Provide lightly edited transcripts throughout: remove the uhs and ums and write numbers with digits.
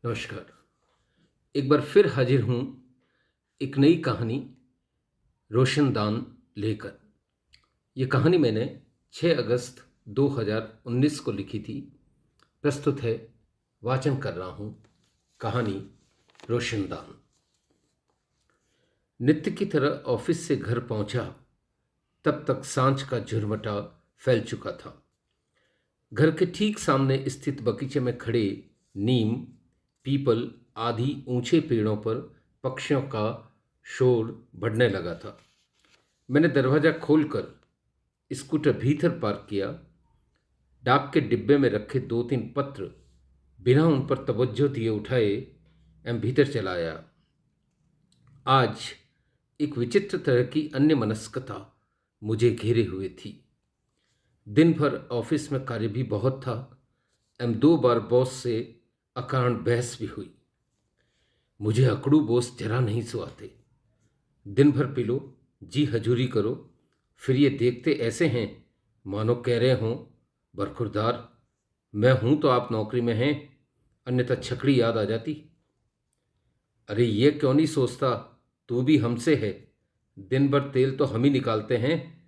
नमस्कार। एक बार फिर हाजिर हूँ एक नई कहानी रोशनदान लेकर। ये कहानी मैंने 6 अगस्त 2019 को लिखी थी। प्रस्तुत है, वाचन कर रहा हूँ कहानी रोशनदान। नित्य की तरह ऑफिस से घर पहुंचा तब तक सांझ का झुरमुटा फैल चुका था। घर के ठीक सामने स्थित बगीचे में खड़े नीम, पीपल आदि ऊंचे पेड़ों पर पक्षियों का शोर बढ़ने लगा था। मैंने दरवाजा खोलकर स्कूटर भीतर पार्क किया। डाक के डिब्बे में रखे 2-3 पत्र बिना उन पर तवज्जो दिए उठाए एवं भीतर चला आया। आज एक विचित्र तरह की अन्य मनस्कता मुझे घेरे हुए थी। दिन भर ऑफिस में कार्य भी बहुत था एवं 2 बार बॉस से अकारण बहस भी हुई। मुझे अकड़ू बॉस जरा नहीं सुहाते। दिन भर पी लो, जी हजूरी करो, फिर ये देखते ऐसे हैं मानो कह रहे हों, बरखुरदार मैं हूं तो आप नौकरी में हैं, अन्यथा छकड़ी याद आ जाती। अरे ये क्यों नहीं सोचता, तू भी हमसे है, दिन भर तेल तो हम ही निकालते हैं।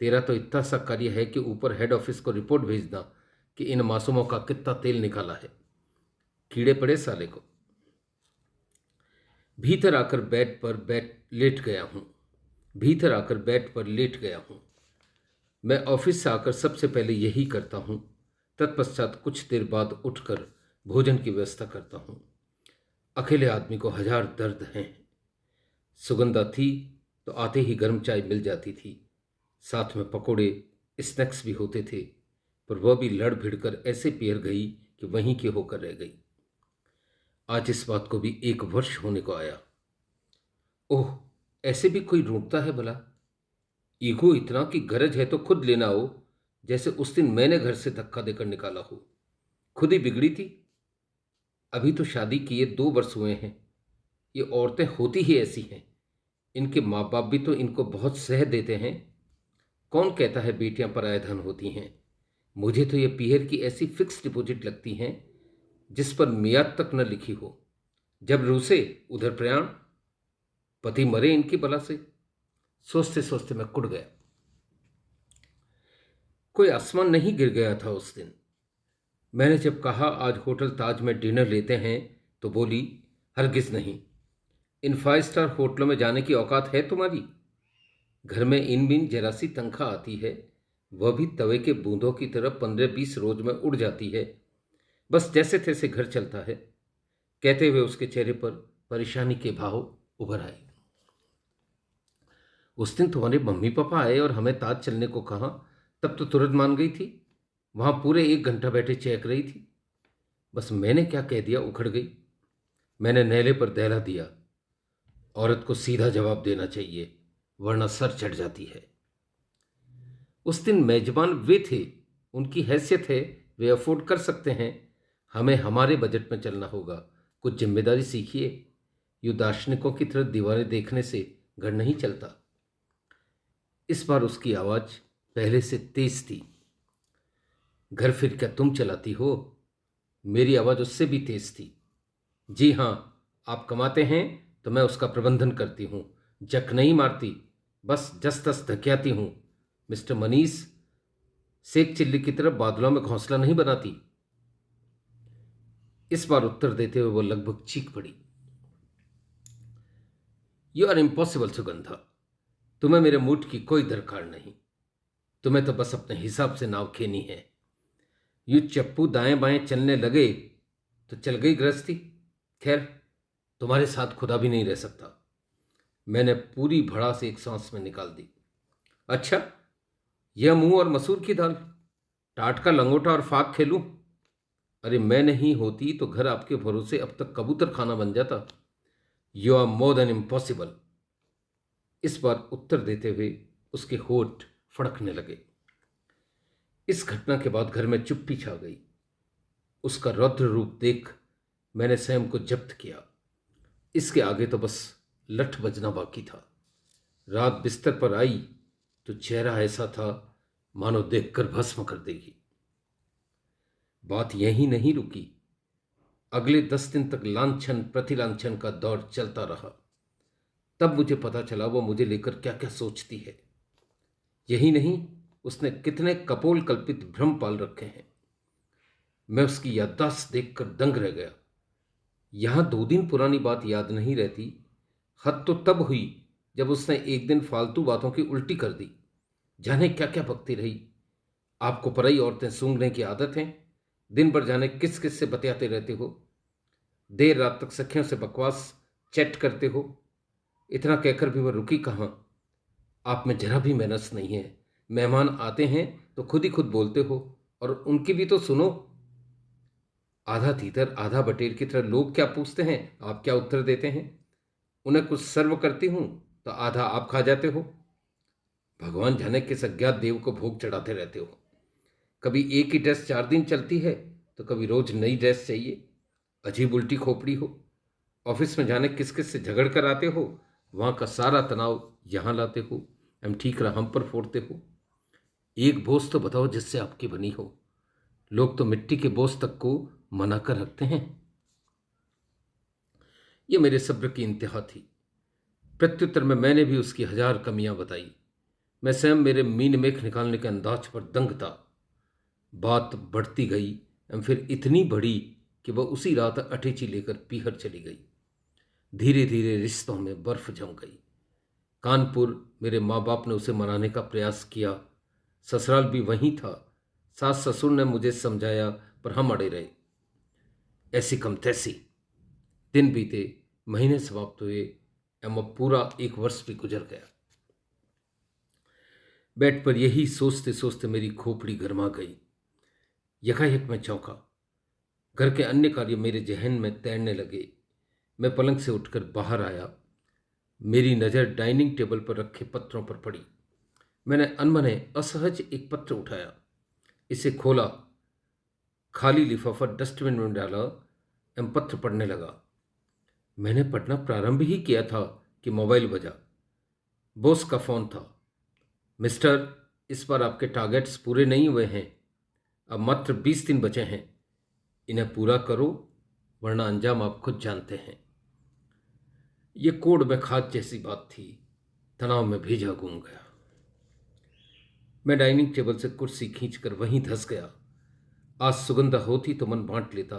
तेरा तो इतना सा कार्य है कि ऊपर हेड ऑफिस को रिपोर्ट भेजना कि इन मासूमों का कितना तेल निकाला है। कीड़े पड़े साले को। भीतर आकर बेड पर लेट गया हूँ। मैं ऑफिस से आकर सबसे पहले यही करता हूँ। तत्पश्चात कुछ देर बाद उठकर भोजन की व्यवस्था करता हूँ। अकेले आदमी को हजार दर्द हैं। सुगंधा थी तो आते ही गर्म चाय मिल जाती थी, साथ में पकोड़े, स्नैक्स भी होते थे, पर वह भी लड़ भिड़कर ऐसे पियर गई कि वहीं की होकर रह गई। आज इस बात को भी 1 वर्ष होने को आया। ओह, ऐसे भी कोई ढूंढता है भला? ईगो इतना कि गरज है तो खुद लेना हो, जैसे उस दिन मैंने घर से धक्का देकर निकाला हो। खुद ही बिगड़ी थी। अभी तो शादी किए 2 वर्ष हुए हैं। ये औरतें होती ही ऐसी हैं। इनके माँ बाप भी तो इनको बहुत सह देते हैं। कौन कहता है बेटियां पराया धन होती हैं? मुझे तो ये पीहर की ऐसी फिक्स डिपॉजिट लगती हैं जिस पर मियाद तक न लिखी हो। जब रूसे उधर प्रयाण, पति मरे इनकी बला से। सोचते सोचते मैं कुड़ गया। कोई आसमान नहीं गिर गया था उस दिन। मैंने जब कहा आज होटल ताज में डिनर लेते हैं तो बोली, हरगिज नहीं। इन 5 स्टार होटलों में जाने की औकात है तुम्हारी? घर में इन बिन जरा सी तनख्वाह आती है, वह भी तवे के बूंदों की तरह 15-20 रोज में उड़ जाती है। बस जैसे तैसे घर चलता है। कहते हुए उसके चेहरे पर परेशानी के भाव उभर आए। उस दिन तुम्हारे मम्मी पापा आए और हमें ताज चलने को कहा, तब तो तुरंत मान गई थी। वहां पूरे 1 घंटा बैठे चेक रही थी। बस मैंने क्या कह दिया, उखड़ गई। मैंने नहले पर दहला दिया। औरत को सीधा जवाब देना चाहिए, वरना सर चढ़ जाती है। उस दिन मेजबान वे थे, उनकी हैसियत है, वे अफोर्ड कर सकते हैं। हमें हमारे बजट में चलना होगा। कुछ जिम्मेदारी सीखिए। यूँ दार्शनिकों की तरह दीवारें देखने से घर नहीं चलता। इस बार उसकी आवाज पहले से तेज थी। घर फिर क्या तुम चलाती हो? मेरी आवाज उससे भी तेज थी। जी हाँ, आप कमाते हैं तो मैं उसका प्रबंधन करती हूँ, जक नहीं मारती, बस जस तस धकियाती हूँ। मिस्टर मनीष, सेक चिल्ली की तरफ बादलों में घोंसला नहीं बनाती। इस बार उत्तर देते हुए वो लगभग चीख पड़ी। You are impossible Sugandha. तुम्हें मेरे मूड की कोई दरकार नहीं। तुम्हें तो बस अपने हिसाब से नाव खेनी है। यूं चप्पू दाएं बाएं चलने लगे तो चल गई गृहस्थी। खैर, तुम्हारे साथ खुदा भी नहीं रह सकता। मैंने पूरी भड़ास एक सांस में निकाल दी। अच्छा, यह मुंह और मसूर की दाल, टाट का लंगोटा और फाक खेलूं? अरे मैं नहीं होती तो घर आपके भरोसे अब तक कबूतर खाना बन जाता। You are more than impossible. इस बार उत्तर देते हुए उसके होठ फड़कने लगे। इस घटना के बाद घर में चुप्पी छा गई। उसका रौद्र रूप देख मैंने स्वयं को जब्त किया। इसके आगे तो बस लठ बजना बाकी था। रात बिस्तर पर आई तो चेहरा ऐसा था मानो देखकर भस्म कर देगी। बात यहीं नहीं रुकी। अगले 10 दिन तक लांछन प्रतिलांछन का दौर चलता रहा। तब मुझे पता चला वो मुझे लेकर क्या क्या सोचती है। यही नहीं, उसने कितने कपोल कल्पित भ्रम पाल रखे हैं। मैं उसकी याददाश्त देखकर दंग रह गया। यहां 2 दिन पुरानी बात याद नहीं रहती। हद तो तब हुई जब उसने एक दिन फालतू बातों की उल्टी कर दी। जाने क्या क्या बकती रही। आपको पराई औरतें सूंघने की आदत है, दिन भर जाने किस किस से बतियाते रहते हो, देर रात तक सखियों से बकवास चैट करते हो। इतना कहकर भी वह रुकी कहाँ। आप में जरा भी मैनर्स नहीं है। मेहमान आते हैं तो खुद ही खुद बोलते हो, और उनकी भी तो सुनो। आधा तीतर आधा बटेर की तरह लोग क्या पूछते हैं, आप क्या उत्तर देते हैं। उन्हें कुछ सर्व करती हूं तो आधा आप खा जाते हो। भगवान जाने किस अज्ञात देव को भोग चढ़ाते रहते हो। कभी एक ही ड्रेस 4 दिन चलती है तो कभी रोज नई ड्रेस चाहिए। अजीब उल्टी खोपड़ी हो। ऑफिस में जाने किस किस से झगड़ कर आते हो, वहां का सारा तनाव यहां लाते हो। हम ठीक रहा हम पर फोड़ते हो। एक बोझ तो बताओ जिससे आपकी बनी हो। लोग तो मिट्टी के बोझ तक को मना कर रखते हैं। ये मेरे सब्र की इंतहा थी। प्रत्युत्तर में मैंने भी उसकी 1000 कमियां बताई। मैं स्वयं मेरे मीन मेख निकालने के अंदाज पर दंग था। बात बढ़ती गई एवं फिर इतनी बढ़ी कि वह उसी रात अटैची लेकर पीहर चली गई। धीरे धीरे रिश्तों में बर्फ जम गई। कानपुर मेरे माँ बाप ने उसे मनाने का प्रयास किया। ससुराल भी वहीं था। सास ससुर ने मुझे समझाया पर हम अड़े रहे। ऐसी कम तैसी। दिन बीते, महीने समाप्त हुए एवं अब पूरा 1 वर्ष भी गुजर गया। बेड पर यही सोचते सोचते मेरी खोपड़ी गरमा गई। यकायक मैं चौंका। घर के अन्य कार्य मेरे जहन में तैरने लगे। मैं पलंग से उठकर बाहर आया। मेरी नज़र डाइनिंग टेबल पर रखे पत्रों पर पड़ी। मैंने अनमने असहज एक पत्र उठाया, इसे खोला, खाली लिफाफा डस्टबिन में डाला एवं पत्र पढ़ने लगा। मैंने पढ़ना प्रारंभ ही किया था कि मोबाइल बजा। बॉस का फोन था। मिस्टर, इस बार आपके टारगेट्स पूरे नहीं हुए हैं। अब मात्र 20 दिन बचे हैं। इन्हें पूरा करो वरना अंजाम आप खुद जानते हैं। ये कोड में खाद जैसी बात थी। तनाव में भीजा घूम गया। मैं डाइनिंग टेबल से कुर्सी खींचकर वहीं धंस गया। आज सुगंधा होती तो मन बांट लेता,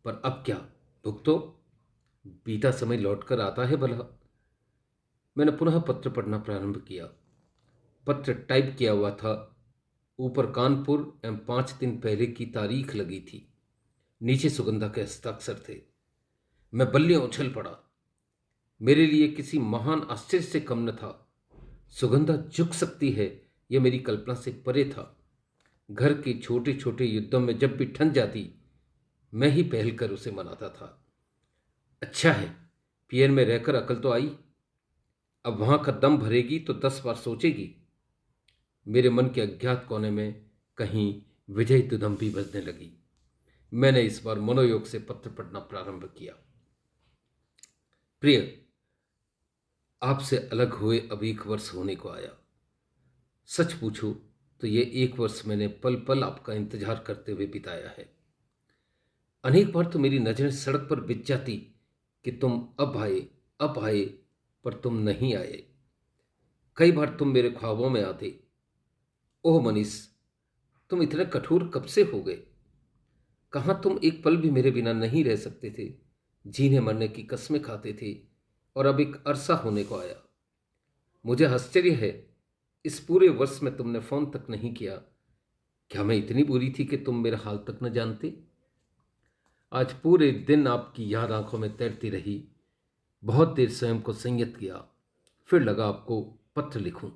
पर अब क्या, भुगतो। बीता समय लौटकर आता है भला। मैंने पुनः पत्र पढ़ना प्रारंभ किया। पत्र टाइप किया हुआ था। ऊपर कानपुर एवं 5 दिन पहले की तारीख लगी थी। नीचे सुगंधा के हस्ताक्षर थे। मैं बल्लियों उछल पड़ा। मेरे लिए किसी महान आश्चर्य से कम न था। सुगंधा झुक सकती है, यह मेरी कल्पना से परे था। घर के छोटे छोटे युद्धों में जब भी ठन जाती, मैं ही पहल कर उसे मनाता था। अच्छा है, पियर में रहकर अकल तो आई। अब वहां का दम भरेगी तो 10 बार सोचेगी। मेरे मन के अज्ञात कोने में कहीं विजय दुदम्भी बजने लगी। मैंने इस बार मनोयोग से पत्र पढ़ना प्रारंभ किया। प्रिय, आपसे अलग हुए अब 1 वर्ष होने को आया। सच पूछूं तो ये 1 वर्ष मैंने पल पल आपका इंतजार करते हुए बिताया है। अनेक बार तो मेरी नजरें सड़क पर बिछ जाती कि तुम अब आए, पर तुम नहीं आए। कई बार तुम मेरे ख्वाबों में आते। ओह मनीष, तुम इतने कठोर कब से हो गए। कहाँ तुम एक पल भी मेरे बिना नहीं रह सकते थे। जीने मरने की कस्में खाते थे, और अब एक अरसा होने को आया। मुझे आश्चर्य है, इस पूरे वर्ष में तुमने फोन तक नहीं किया। क्या मैं इतनी बुरी थी कि तुम मेरा हाल तक न जानते। आज पूरे दिन आपकी याद आंखों में तैरती रही। बहुत देर स्वयं को संयत किया, फिर लगा आपको पत्र लिखूं।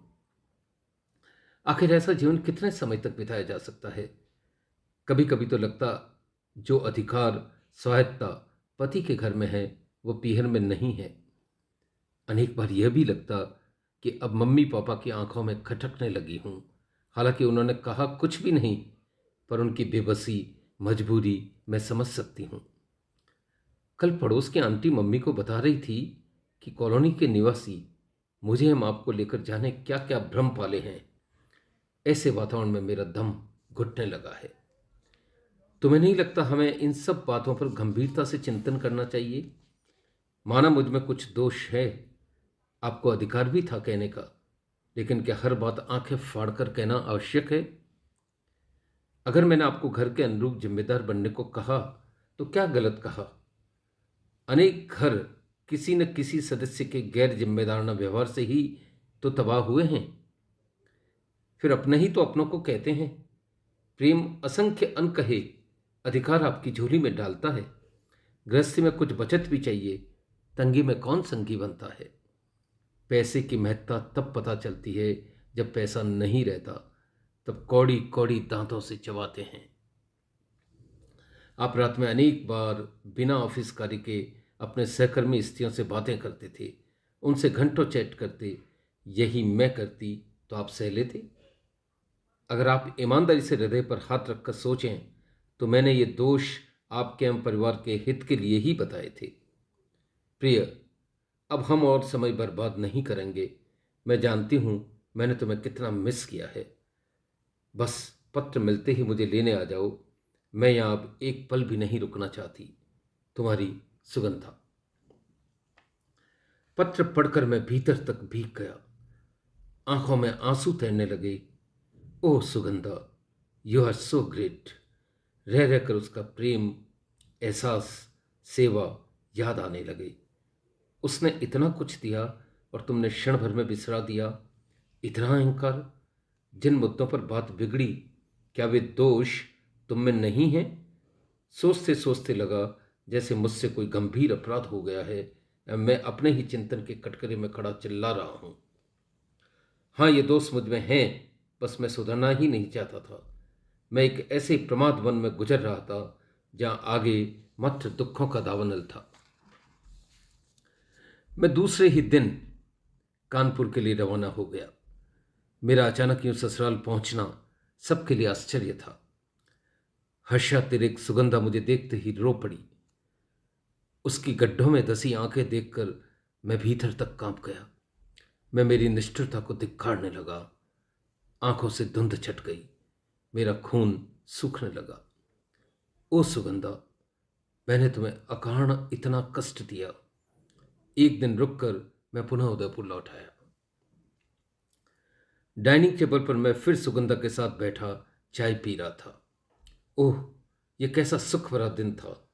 आखिर ऐसा जीवन कितने समय तक बिताया जा सकता है। कभी कभी तो लगता, जो अधिकार स्वायत्ता पति के घर में है वो पीहर में नहीं है। अनेक बार यह भी लगता कि अब मम्मी पापा की आंखों में खटकने लगी हूं। हालांकि उन्होंने कहा कुछ भी नहीं, पर उनकी बेबसी मजबूरी मैं समझ सकती हूं। कल पड़ोस की आंटी मम्मी को बता रही थी कि कॉलोनी के निवासी मुझे हम आपको लेकर जाने क्या क्या भ्रम पाले हैं। ऐसे वातावरण में मेरा दम घुटने लगा है। तुम्हें नहीं लगता हमें इन सब बातों पर गंभीरता से चिंतन करना चाहिए? माना मुझ में कुछ दोष है, आपको अधिकार भी था कहने का, लेकिन क्या हर बात आंखें फाड़कर कहना आवश्यक है? अगर मैंने आपको घर के अनुरूप जिम्मेदार बनने को कहा तो क्या गलत कहा? अनेक घर किसी न किसी सदस्य के गैर जिम्मेदाराना व्यवहार से ही तो तबाह हुए हैं। फिर अपने ही तो अपनों को कहते हैं। प्रेम असंख्य अनकहे अधिकार आपकी झोली में डालता है। गृहस्थी में कुछ बचत भी चाहिए, तंगी में कौन संगी बनता है? पैसे की महत्ता तब पता चलती है जब पैसा नहीं रहता, तब कौड़ी कौड़ी दांतों से चबाते हैं। आप रात में अनेक बार बिना ऑफिस कार्य के अपने सहकर्मी स्त्रियों से बातें करते थे, उनसे घंटों चैट करते। यही मैं करती तो आप सह लेते? अगर आप ईमानदारी से हृदय पर हाथ रखकर सोचें तो मैंने ये दोष आपके एवं परिवार के हित के लिए ही बताए थे। प्रिय, अब हम और समय बर्बाद नहीं करेंगे। मैं जानती हूं मैंने तुम्हें कितना मिस किया है। बस पत्र मिलते ही मुझे लेने आ जाओ। मैं यहां अब एक पल भी नहीं रुकना चाहती। तुम्हारी सुगंधा। पत्र पढ़कर मैं भीतर तक भीग गया। आंखों में आंसू तैरने लगे। Oh Sugandha, you are so great. रह रहकर उसका प्रेम, एहसास, सेवा याद आने लगे। उसने इतना कुछ दिया और तुमने क्षण भर में बिसरा दिया। इतना अहंकार। जिन मुद्दों पर बात बिगड़ी, क्या वे दोष तुम में नहीं हैं? सोचते सोचते लगा जैसे मुझसे कोई गंभीर अपराध हो गया है। मैं अपने ही चिंतन के कटघरे में खड़ा चिल्ला रहा हूं। हाँ, ये दोष मुझ में हैं, बस मैं सुधरना ही नहीं चाहता था। मैं एक ऐसे प्रमाद वन में गुजर रहा था जहां आगे मात्र दुखों का दावानल था। मैं दूसरे ही दिन कानपुर के लिए रवाना हो गया। मेरा अचानक यूं ससुराल पहुंचना सबके लिए आश्चर्य था। हर्षातिरेक सुगंधा मुझे देखते ही रो पड़ी। उसकी गड्ढों में धसी आंखें देखकर मैं भीतर तक कांप गया। मैं मेरी निष्ठुरता को धिक्कारने लगा। आंखों से धुंध छट गई। मेरा खून सूखने लगा। ओ सुगंधा, मैंने तुम्हें अकारण इतना कष्ट दिया। एक दिन रुककर मैं पुनः उदयपुर लौट आया। डाइनिंग टेबल पर मैं फिर सुगंधा के साथ बैठा चाय पी रहा था। ओह, यह कैसा सुख भरा दिन था।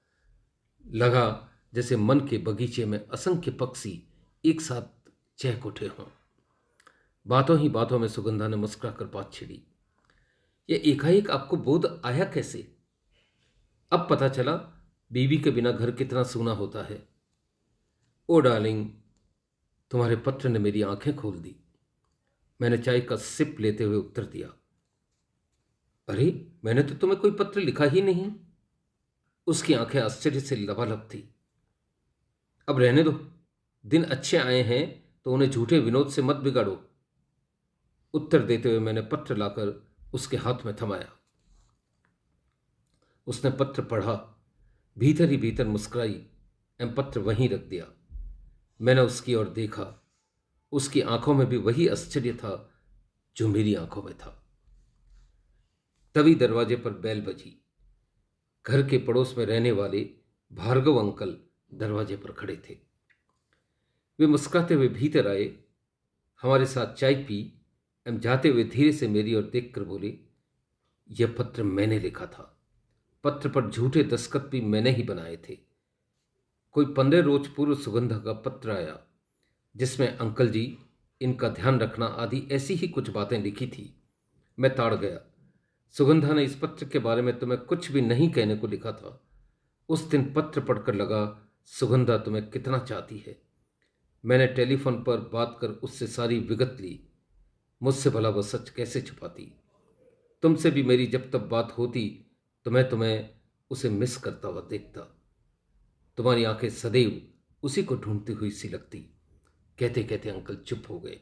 लगा जैसे मन के बगीचे में असंख्य पक्षी एक साथ चहक उठे हों। बातों ही बातों में सुगंधा ने मुस्कुराकर बात छिड़ी। यह एकाएक आपको बोध आया कैसे? अब पता चला बीवी के बिना घर कितना सूना होता है। ओ डार्लिंग, तुम्हारे पत्र ने मेरी आंखें खोल दी। मैंने चाय का सिप लेते हुए उत्तर दिया। अरे, मैंने तो तुम्हें कोई पत्र लिखा ही नहीं। उसकी आंखें आश्चर्य से लबालब थी। अब रहने दो। दिन अच्छे आए हैं तो उन्हें झूठे विनोद से मत बिगाड़ो। उत्तर देते हुए मैंने पत्र लाकर उसके हाथ में थमाया। उसने पत्र पढ़ा, भीतर ही भीतर मुस्कुराई एवं पत्र वहीं रख दिया। मैंने उसकी ओर देखा। उसकी आंखों में भी वही आश्चर्य था जो मेरी आंखों में था। तभी दरवाजे पर बेल बजी। घर के पड़ोस में रहने वाले भार्गव अंकल दरवाजे पर खड़े थे। वे मुस्कुराते हुए भीतर आए, हमारे साथ चाय पी एवं जाते हुए धीरे से मेरी ओर देखकर बोले, यह पत्र मैंने लिखा था। पत्र पर झूठे दस्तखत भी मैंने ही बनाए थे। कोई 15 रोज पूर्व सुगंधा का पत्र आया जिसमें अंकल जी, इनका ध्यान रखना आदि ऐसी ही कुछ बातें लिखी थी। मैं ताड़ गया। सुगंधा ने इस पत्र के बारे में तुम्हें कुछ भी नहीं कहने को लिखा था। उस दिन पत्र पढ़कर लगा सुगंधा तुम्हें कितना चाहती है। मैंने टेलीफोन पर बात कर उससे सारी विगत ली। मुझसे भला वह सच कैसे छुपाती? तुमसे भी मेरी जब तब बात होती तो मैं तुम्हें उसे मिस करता हुआ देखता। तुम्हारी आंखें सदैव उसी को ढूंढती हुई सी लगती। कहते कहते अंकल चुप हो गए।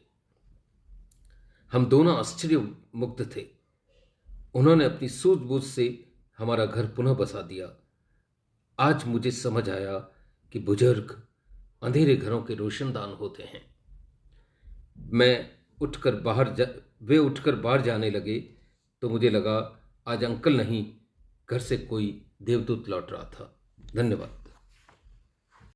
हम दोनों आश्चर्य मुग्ध थे। उन्होंने अपनी सूझबूझ से हमारा घर पुनः बसा दिया। आज मुझे समझ आया कि बुजुर्ग अंधेरे घरों के रोशनदान होते हैं। वे उठकर बाहर जाने लगे तो मुझे लगा आज अंकल नहीं घर से कोई देवदूत लौट रहा था। धन्यवाद।